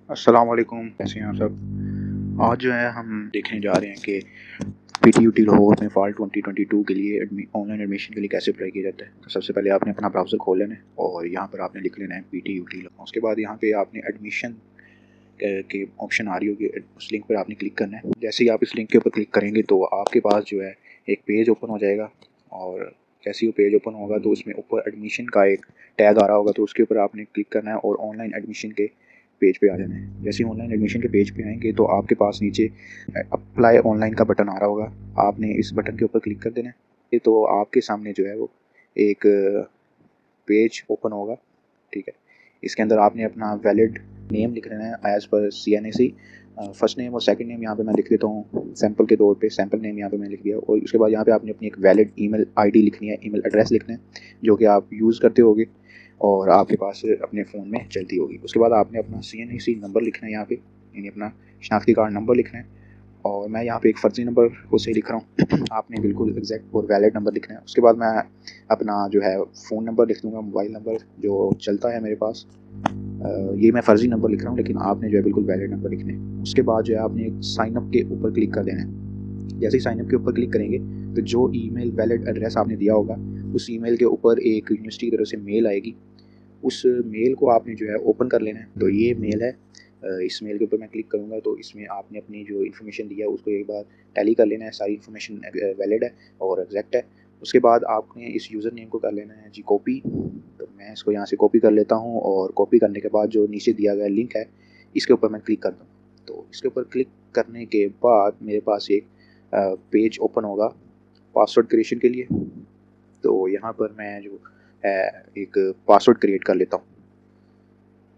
अस्सलाम वालेकुम, कैसे हैं आप सब। आज जो है हम देखने जा रहे हैं कि पीटीयूटी लाहौर में फ़ॉल 2022 के लिए ऑनलाइन एडमिशन के लिए कैसे अप्लाई किया जाता है। तो सबसे पहले आपने अपना ब्राउज़र खोल लेना है और यहाँ पर आपने लिख लेना है पीटीयूटी लाहौर। उसके बाद यहाँ पे आपने एडमिशन के ऑप्शन आ रही होगी, उस लिंक पर आपने क्लिक करना है। जैसे ही आप इस लिंक के ऊपर क्लिक करेंगे तो आपके पास जो है एक पेज ओपन हो जाएगा, और जैसे ही वो पेज ओपन होगा तो उसमें ऊपर एडमिशन का एक टैग आ रहा होगा, तो उसके ऊपर आपने क्लिक करना है और ऑनलाइन एडमिशन के पेज पे आ जाना है। जैसे ही ऑनलाइन एडमिशन के पेज पे आएंगे तो आपके पास नीचे अप्लाई ऑनलाइन का बटन आ रहा होगा, आपने इस बटन के ऊपर क्लिक कर देना है। तो आपके सामने जो है वो एक पेज ओपन होगा, ठीक है। इसके अंदर आपने अपना वैलिड नेम लिख लेना है as per CNAC। First name और सेकंड नेम यहाँ पे मैं लिख देता हूँ सैम्पल के तौर पे। सैम्पल नेम यहाँ पे मैं लिख दिया, और उसके बाद यहाँ पे आपने अपनी एक वैलिड ईमेल आईडी लिखनी है, ईमेल एड्रेस लिखना है जो कि आप यूज़ करते होगे और आपके पास अपने फ़ोन में चलती होगी। उसके बाद आपने अपना CNAC नंबर लिखना है यहाँ पे, यानी अपना शनाख्ती कार्ड नंबर लिखना है। और मैं यहाँ पे एक फ़र्ज़ी नंबर को सही लिख रहा हूँ आपने बिल्कुल एग्जैक्ट और वैलिड नंबर लिखना है। उसके बाद मैं अपना जो है फ़ोन नंबर लिख दूँगा, मोबाइल नंबर जो चलता है मेरे पास। ये मैं फ़र्ज़ी नंबर लिख रहा हूँ, लेकिन आपने जो है बिल्कुल वैलिड नंबर लिखना है। उसके बाद जो है आपने साइन अप के ऊपर क्लिक कर देना है। जैसे ही साइन अप के ऊपर क्लिक करेंगे तो जो ईमेल वैलिड एड्रेस आपने दिया होगा उस ईमेल के ऊपर एक यूनिवर्सिटी की तरफ से मेल आएगी। उस मेल को आपने जो है ओपन कर लेना है। तो ये मेल है, इस मेल के ऊपर मैं क्लिक करूँगा तो इसमें आपने अपनी जो इन्फॉर्मेशन दी है उसको एक बार टैली कर लेना है। सारी इन्फॉर्मेशन वैलिड है और एग्जैक्ट है। उसके बाद आपने इस यूज़र नेम को कर लेना है जी कॉपी। तो मैं इसको यहाँ से कॉपी कर लेता हूँ, और कॉपी करने के बाद जो नीचे दिया गया लिंक है इसके ऊपर मैं क्लिक कर दूँ। तो इसके ऊपर क्लिक करने के बाद मेरे पास एक पेज ओपन होगा पासवर्ड क्रिएशन के लिए। तो यहाँ पर मैं जो है एक पासवर्ड क्रिएट कर लेता हूँ।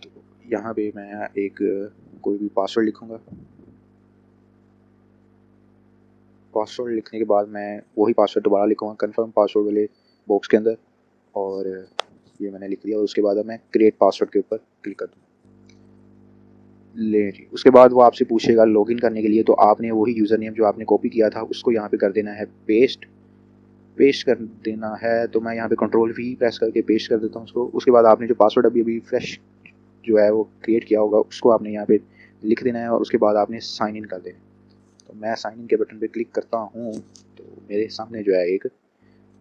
तो यहाँ पे मैं एक कोई भी पासवर्ड लिखूँगा। पासवर्ड लिखने के बाद मैं वही पासवर्ड दोबारा लिखूँगा कंफर्म पासवर्ड वाले बॉक्स के अंदर, और ये मैंने लिख दिया। और उसके बाद अब मैं क्रिएट पासवर्ड के ऊपर क्लिक कर दूँ। ले जी, उसके बाद वो आपसे पूछेगा लॉगिन करने के लिए, तो आपने वही यूज़र नेम जो आपने कॉपी किया था उसको यहाँ पे कर देना है पेस्ट। पेस्ट कर देना है, तो मैं यहाँ पे Ctrl+V प्रेस करके पेस्ट कर देता हूँ उसको। उसके बाद आपने जो पासवर्ड अभी अभी फ्रेश जो है वो क्रिएट किया होगा उसको आपने यहाँ पे लिख देना है, और उसके बाद आपने साइन इन कर देना। तो मैं साइन इन के बटन पे क्लिक करता हूँ तो मेरे सामने जो है एक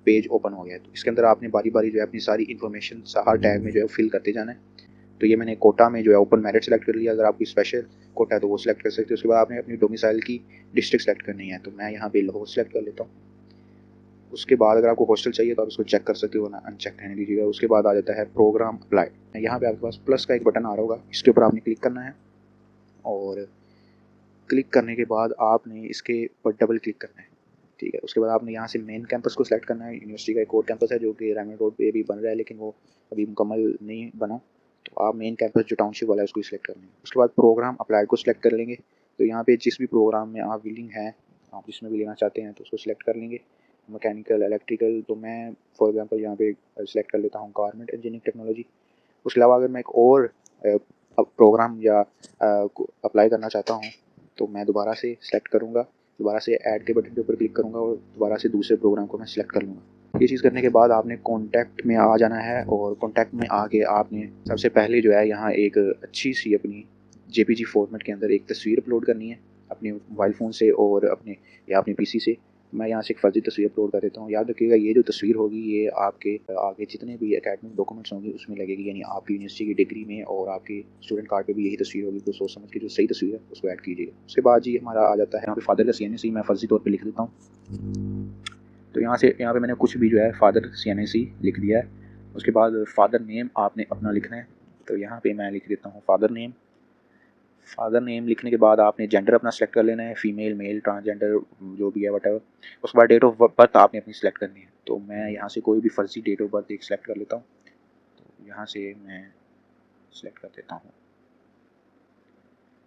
पेज ओपन हो गया है। तो इसके अंदर आपने बारी बारी जो है अपनी सारी इन्फॉर्मेशन हर टैग में जो है फिल करते जाना है। तो ये मैंने कोटा में जो है ओपन मेरिट सेलेक्ट कर लिया। अगर आपकी स्पेशल कोटा है तो वो सिलेक्ट कर सकते हो। उसके बाद आपने अपनी डोमिसाइल की डिस्ट्रिक्ट सेलेक्ट करनी है, तो मैं यहाँ पे लाहौर सेलेक्ट कर लेता हूँ। उसके बाद अगर आपको हॉस्टल चाहिए तो आप उसको चेक कर सकते हो, ना अनचेक रहने दीजिएगा। उसके बाद आ जाता है प्रोग्राम अप्लाई। यहाँ पे आपके पास प्लस का एक बटन आ रहा होगा, इसके ऊपर आपने क्लिक करना है, और क्लिक करने के बाद आपने इसके ऊपर डबल क्लिक करना है, ठीक है। उसके बाद आपने यहाँ से मेन कैंपस को सिलेक्ट करना है। यूनिवर्सिटी का एक और कैंपस है जो कि रायमंड रोड पे भी बन रहा है, लेकिन वो अभी मुकम्मल नहीं बना। तो आप मेन कैंपस जो टाउनशिप वाला है उसको सिलेक्ट कर लेंगे। उसके बाद प्रोग्राम अप्लाई को सिलेक्ट कर लेंगे। तो यहाँ पे जिस भी प्रोग्राम में आप विलिंग हैं, आप जिसमें भी लेना चाहते हैं तो उसको सिलेक्ट कर लेंगे। मैकेनिकल, इलेक्ट्रिकल, तो मैं फॉर एग्जांपल यहाँ पे सिलेक्ट कर लेता हूँ गारमेंट इंजीनियरिंग टेक्नोलॉजी। उसके अलावा अगर मैं एक और प्रोग्राम या अप्लाई करना चाहता हूँ तो मैं दोबारा से सिलेक्ट करूँगा, दोबारा से ऐड के बटन के ऊपर क्लिक करूँगा और दोबारा से दूसरे प्रोग्राम को मैं सिलेक्ट कर लूँगा। ये चीज़ करने के बाद आपने कॉन्टैक्ट में आ जाना है, और कॉन्टैक्ट में आके आपने सबसे पहले जो है यहाँ एक अच्छी सी अपनी JPG फॉर्मेट के अंदर एक तस्वीर अपलोड करनी है अपने मोबाइल फ़ोन से और अपने या अपने PC से। मैं यहाँ से एक फ़र्ज़ी तस्वीर अपलोड कर देता हूँ। याद रखिएगा ये जो तस्वीर होगी ये आपके आगे जितने भी एकेडमिक डॉक्यूमेंट्स होंगे उसमें लगेगी, यानी आपकी यूनिवर्सिटी की डिग्री में और आपके स्टूडेंट कार्ड पे भी यही तस्वीर होगी। तो सोच समझ के जो सही तस्वीर है उसको ऐड कीजिएगा। उसके बाद जी हमारा आ जाता है यहाँ पे फादर का CNAC मैं फ़र्ज़ी तौर पर लिख देता हूँ। तो यहाँ पे मैंने कुछ भी जो है फादर CNAC लिख दिया है। उसके बाद फादर नेम आपने अपना लिखना है। तो यहाँ पे मैं लिख देता हूँ फादर नेम। फादर नेम लिखने के बाद आपने जेंडर अपना सेलेक्ट कर लेना है, फीमेल, मेल, ट्रांसजेंडर जो भी है वटेवर। उसके बाद डेट ऑफ बर्थ आपने अपनी सेलेक्ट करनी है। तो मैं यहाँ से कोई भी फर्जी डेट ऑफ बर्थ एक सेलेक्ट कर लेता हूँ। तो यहाँ से मैं सेलेक्ट कर देता हूँ।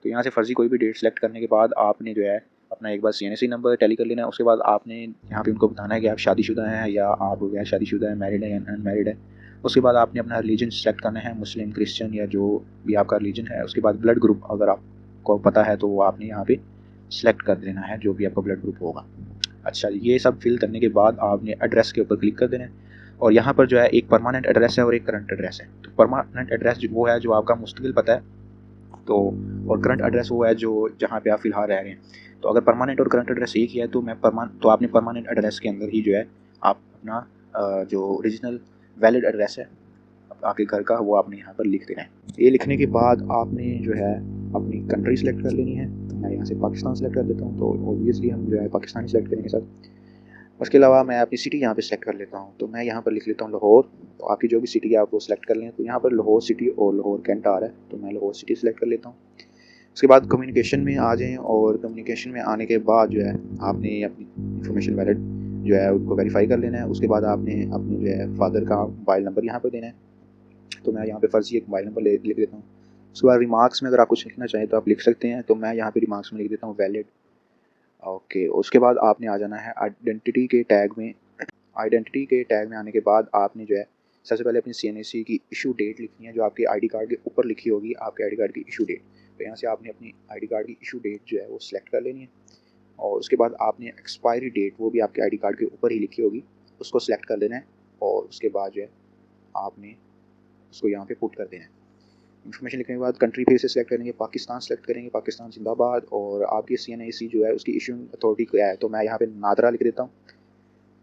तो यहाँ से फर्जी कोई भी डेट सेलेक्ट करने के बाद आपने जो है अपना एक बार CNAC नंबर टैली कर लेना है। उसके बाद आपने यहाँ पे उनको बताना है कि आप शादीशुदा हैं या आप गैर शादीशुदा हैं, मैरिड है या अनमैरिड है। उसके बाद आपने अपना रिलीजन सेलेक्ट करना है, मुस्लिम, क्रिश्चियन या जो भी आपका रिलीजन है। उसके बाद ब्लड ग्रुप अगर आपको पता है तो वो आपने यहाँ पे सेलेक्ट कर देना है जो भी आपका ब्लड ग्रुप होगा। अच्छा, ये सब फिल करने के बाद आपने एड्रेस के ऊपर क्लिक कर देना है, और यहाँ पर जो है एक परमानेंट एड्रेस है और एक करंट एड्रेस है। तो परमानेंट एड्रेस वो है जो आपका मुस्तकिल पता है। तो और करंट एड्रेस वो है जो जहाँ पे आप फ़िलहाल रह रहे हैं। तो अगर परमानेंट और करंट एड्रेस एक ही है तो तो आपने परमानेंट एड्रेस के अंदर ही जो है आप अपना जो ओरिजिनल वैलिड एड्रेस है आपके घर का वो आपने यहाँ पर लिख देना है। ये लिखने के बाद आपने जो है अपनी कंट्री सेलेक्ट कर लेनी है। तो मैं यहाँ से पाकिस्तान सेलेक्ट कर देता हूँ, तो ऑब्वियसली हम जो है पाकिस्तान सेलेक्ट करेंगे सर। उसके अलावा मैं अपनी सिटी यहाँ पे सेलेक्ट कर लेता हूँ, तो मैं यहाँ पर लिख लेता हूँ लाहौर। तो आपकी जो भी सिटी है आप वो सेलेक्ट कर लें। तो यहाँ पर लाहौर सिटी और लाहौर कैंट आ रहा है, तो मैं लाहौर सिटी सेलेक्ट कर लेता हूँ। उसके बाद कम्युनिकेशन में आ जाएँ और कम्युनिकेशन में आने के बाद जो है आपने अपनी इन्फॉर्मेशन वैलिड जो है उनको वेरीफाई कर लेना है। उसके बाद आपने अपने जो है फादर का मोबाइल नंबर यहाँ पर देना है। तो मैं यहाँ पे फर्जी एक मोबाइल नंबर लिख देता हूँ। उसके बाद रिमार्क्स में अगर आप कुछ लिखना चाहें तो आप लिख सकते हैं। तो मैं यहाँ पे रिमार्क्स में लिख देता हूँ वैलिड। ओके, उसके बाद आपने आ जाना है आइडेंटिटी के टैग में। आइडेंटिटी के टैग में आने के बाद आपने जो है सबसे पहले अपनी CNAC की इशू डेट लिखनी है, जो आपके ID कार्ड के ऊपर लिखी होगी, आपके ID कार्ड की इशू डेट। तो यहाँ से आपने अपनी ID कार्ड की इशू डेट जो है वो सिलेक्ट कर लेनी है और उसके बाद आपने एक्सपायरी डेट वो भी आपके ID कार्ड के ऊपर ही लिखी होगी, उसको सिलेक्ट कर देना है और उसके बाद जो है आपने उसको यहाँ पे पुट कर देना है। इन्फॉर्मेशन लिखने के बाद कंट्री फिर से सिलेक्ट करेंगे, पाकिस्तान सेलेक्ट करेंगे, पाकिस्तान जिंदाबाद। और आपकी CNAC जो है उसकी इशूइंग अथॉरिटी क्या है, तो मैं यहाँ पे नादरा लिख देता हूँ।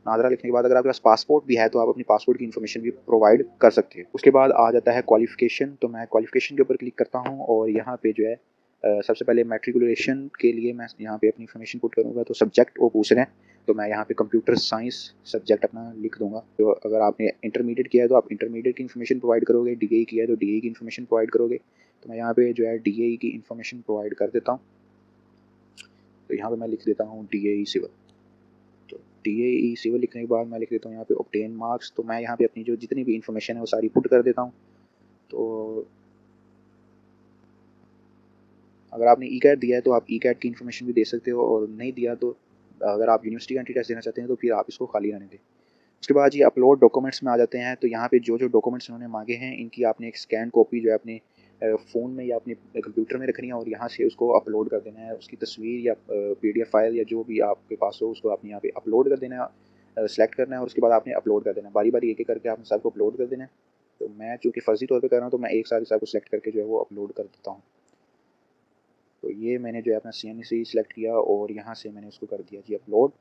नादरा लिखने के बाद अगर आपके पास पासपोर्ट भी है तो आप अपनी पासपोर्ट की इन्फॉर्मेशन भी प्रोवाइड कर सकते हैं। उसके बाद आ जाता है क्वालिफिकेशन। तो मैं क्वालिफिकेशन के ऊपर क्लिक करता हूँ और यहाँ पे जो है सबसे पहले मैट्रिकुलेशन के लिए मैं यहाँ पे अपनी इन्फॉर्मेशन पुट करूँगा। तो सब्जेक्ट वो पूछ रहे हैं, तो मैं यहाँ पे कंप्यूटर साइंस सब्जेक्ट अपना लिख दूंगा। तो अगर आपने इंटरमीडिएट किया है तो आप इंटरमीडिएट की इन्फॉर्मेशन प्रोवाइड करोगे, DAE किया है तो DAE की इन्फॉर्मेशन प्रोवाइड करोगे। तो मैं यहाँ पे जो है DAE की इन्फॉर्मेशन प्रोवाइड कर देता हूँ। तो यहाँ पे मैं लिख देता हूँ DAE सिविल। तो DAE सिविल लिखने के बाद मैं लिख देता हूँ यहाँ पे ऑब्टेन मार्क्स। तो मैं यहाँ पे अपनी जो जितनी भी इन्फॉर्मेशन है वो सारी पुट कर देता हूँ। तो अगर आपने ECAT दिया है तो आप ECAT की इन्फॉर्मेशन भी दे सकते हो, और नहीं दिया तो अगर आप यूनिवर्सिटी का एंट्री टेस्ट देना चाहते हैं तो फिर आप इसको खाली रहने दें। उसके बाद ये अपलोड डॉक्यूमेंट्स में आ जाते हैं। तो यहाँ पे जो डॉक्यूमेंट्स उन्होंने मांगे हैं इनकी आपने एक स्कैन कॉपी जो है अपने फ़ोन में या अपने कंप्यूटर में रखनी है और यहाँ से उसको अपलोड कर देना है। उसकी तस्वीर या PDF फाइल या जो भी आपके पास हो उसको आपने यहाँ पे अपलोड कर देना है, सेलेक्ट करना है और उसके बाद आपने अपलोड कर देना है। बारी बारी एक एक करके आपने सबको अपलोड कर देना है। तो मैं चूँकि फ़र्ज़ी तौर पर कर रहा हूँ तो मैं एक साथ ही सबको सेलेक्ट करके जो है वो अपलोड कर देता हूँ। तो ये मैंने जो है अपना CNAC सेलेक्ट किया और यहाँ से मैंने उसको कर दिया जी अपलोड।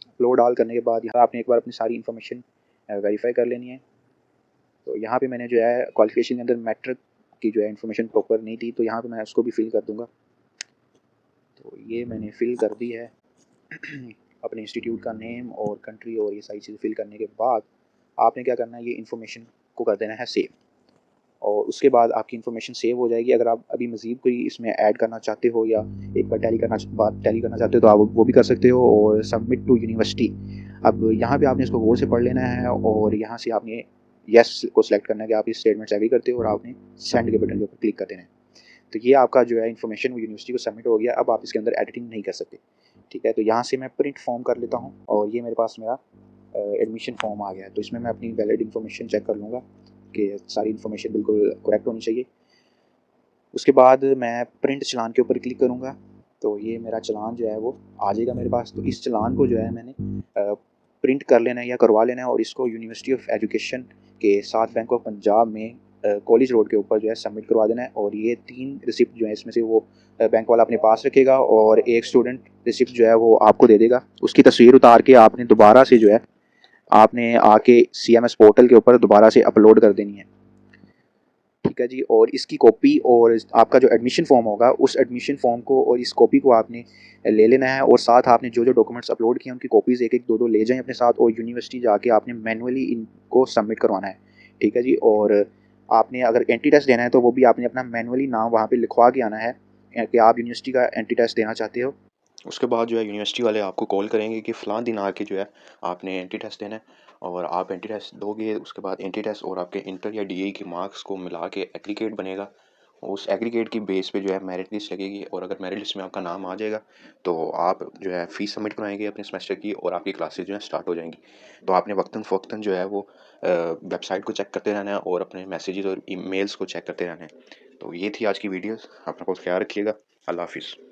अपलोड ऑल करने के बाद यहाँ आपने एक बार अपनी सारी इन्फॉर्मेशन वेरीफाई कर लेनी है। तो यहाँ पे मैंने जो है क्वालिफिकेशन के अंदर मैट्रिक की जो है इन्फॉर्मेशन प्रॉपर नहीं थी, तो यहाँ पे मैं उसको भी फिल कर दूँगा। तो ये मैंने फिल कर दी है अपने इंस्टीट्यूट का नेम और कंट्री और ये सारी चीज़ें फिल करने के बाद आपने क्या करना है, ये इन्फॉर्मेशन को कर देना है सेव और उसके बाद आपकी इन्फॉर्मेशन सेव हो जाएगी। अगर आप अभी मज़ीद कोई इसमें ऐड करना चाहते हो या एक बार टैली करना चाहते हो तो आप वो भी कर सकते हो। और सबमिट टू यूनिवर्सिटी, अब यहाँ पे आपने इसको गौर से पढ़ लेना है और यहाँ से आपने येस को सिलेक्ट करना है कि आप इस स्टेटमेंट से एग्री करते हो और आपने सेंड के बटन के ऊपर क्लिक कर देना है। तो ये आपका जो है इन्फॉर्मेशन वो यूनिवर्सिटी को सबमिट हो गया। अब आप इसके अंदर एडिटिंग नहीं कर सकते, ठीक है। तो यहाँ से मैं प्रिंट फॉर्म कर लेता हूँ और ये मेरे पास मेरा एडमिशन फॉर्म आ गया है। तो इसमें मैं अपनी वैलिड इन्फॉर्मेशन चेक कर लूँगा कि सारी इन्फॉर्मेशन बिल्कुल करेक्ट होनी चाहिए। उसके बाद मैं प्रिंट चलान के ऊपर क्लिक करूँगा तो ये मेरा चलान जो है वो आ जाएगा मेरे पास। तो इस चलान को जो है मैंने प्रिंट कर लेना है या करवा लेना है और इसको यूनिवर्सिटी ऑफ एजुकेशन के साथ बैंक ऑफ पंजाब में कॉलेज रोड के ऊपर जो है सबमिट करवा देना है। और ये 3 रिसिप्ट जो है इसमें से वो बैंक वाला अपने पास रखेगा और एक स्टूडेंट रिसिप्ट जो है वो आपको दे देगा। उसकी तस्वीर उतार के आपने दोबारा से जो है आपने आके CMS पोर्टल के ऊपर दोबारा से अपलोड कर देनी है, ठीक है जी। और इसकी कॉपी और आपका जो एडमिशन फॉर्म होगा उस एडमिशन फॉर्म को और इस कॉपी को आपने ले लेना है और साथ आपने जो डॉक्यूमेंट्स अपलोड किए उनकी कॉपीज़ एक एक दो ले जाएं अपने साथ और यूनिवर्सिटी जाके आपने मैनुअली इनको सबमिट करवाना है, ठीक है जी। और आपने अगर एंट्री टेस्ट देना है तो वो भी आपने अपना मैनुअली नाम वहाँ पर लिखवा के आना है कि आप यूनिवर्सिटी का एंट्री टेस्ट देना चाहते हो। उसके बाद जो है यूनिवर्सिटी वाले आपको कॉल करेंगे कि फ़लाँ दिन आके जो है आपने एंट्री टेस्ट देना है और आप एंट्री टेस्ट दोगे। उसके बाद एंट्री टेस्ट और आपके इंटर या DAE के मार्क्स को मिला के एग्रीगेट बनेगा। उस एग्रीगेट की बेस पे जो है मेरिट लिस्ट लगेगी और अगर मेरिट लिस्ट में आपका नाम आ जाएगा तो आप जो है फ़ीस सबमिट कराएंगे अपने सेमेस्टर की और आपकी क्लासेज जो है स्टार्ट हो जाएंगी। तो आपने वक्तन फ़वक्तन जो है वो वेबसाइट को चेक करते रहना है और अपने मैसेजेस और ईमेल्स को चेक करते रहना है। तो ये थी आज की वीडियोस। अपना बहुत ख्याल रखिएगा। अल्लाह हाफ़िज़।